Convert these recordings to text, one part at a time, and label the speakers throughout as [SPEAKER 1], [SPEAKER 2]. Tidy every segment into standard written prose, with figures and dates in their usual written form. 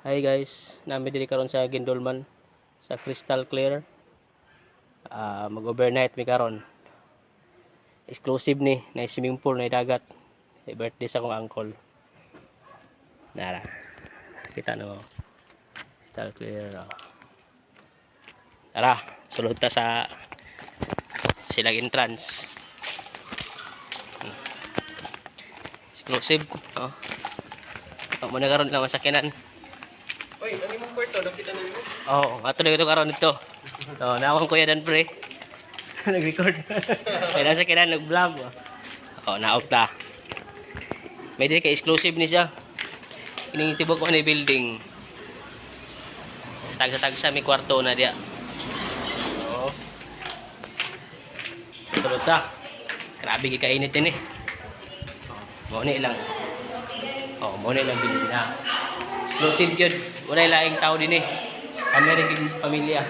[SPEAKER 1] Hi guys, nami diri karon sa Gindolman sa Crystal Clear. Mag-overnight mi karon. Exclusive ni, na swimming pool na dagat. Birthday sa akong uncle. Nara. Kita no. Crystal Clear. Tara, sulod ta sa silang entrance. Exclusive. Oh. Muna karon lang masakyanan.
[SPEAKER 2] Oy, ang imong kwarto, nakita na nimo?
[SPEAKER 1] Oo, ato na ito karon dito. So, naawang kuya dan pre. Nag-record. Kaya nasa kailan nag-vlog. Oo, naog ta. May dili kay exclusive ni siya. Iningitibok ko na building. Tagsa-tagsa may kwarto na diya. Oo. Tulad ta. Grabe kikainit din eh. Mo ni lang. Oh, mo ni lang bilhin na. Exclusive yun. Wala laing tao din eh. Kami rin pamilya.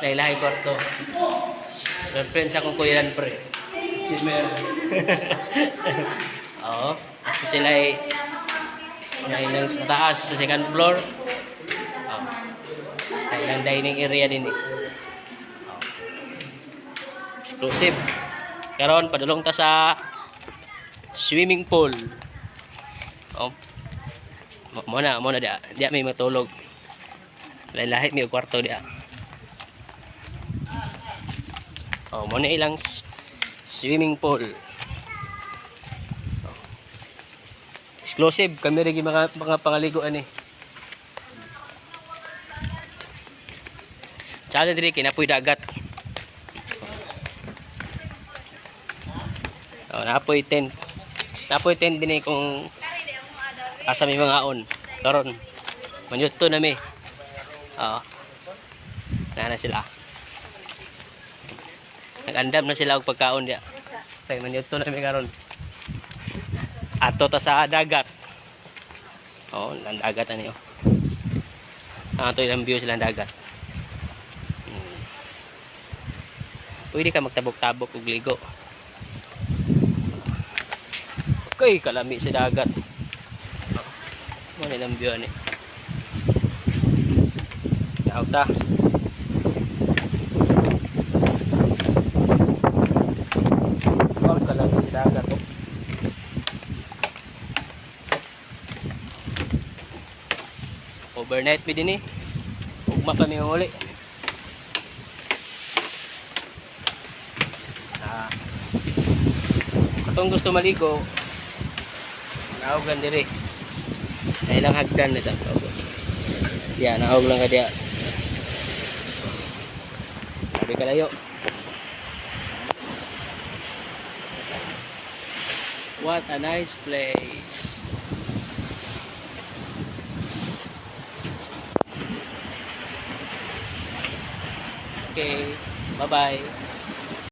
[SPEAKER 1] Lahi-lahi kwarto. Friends akong kuya lang pre. Oo. Tapos sila ay ilang sa taas sa second floor. Oo. Ilang dining area din eh. Oo. Exclusive. Karon padulong ta sa swimming pool. Oh. Muna dia may matulog. Lahi-lahi may kwarto dia. Oh, muna ilang swimming pool. Oh. Exclusive kami rin mga pangaliguan eh. Tsaka diri kinapoy dagat. Oh, napoy tent. Napoy tent din eh kung asa may mga on. Karon. Manyuto na mi. Oo. Na sila. Nag-andam na sila og pagkaon dia. Kay manyuto na mi karon. Ato ta sa dagat. Oo, ang dagat ani oh. Ato ilang view silang dagat. Pwede ka magtabok-tabok og ligo. Okay, kalami sa dagat. Ano ilang view ani? Naog ta. Oh, kalami sa dagat oh. Overnight mi din eh. Ugma pa mi uli. Kung gusto maligo, naog lang diri. Ay lang hagdan nito. Yan, naog lang ka diya. Sabi ka layo. What a nice place. Okay, bye-bye.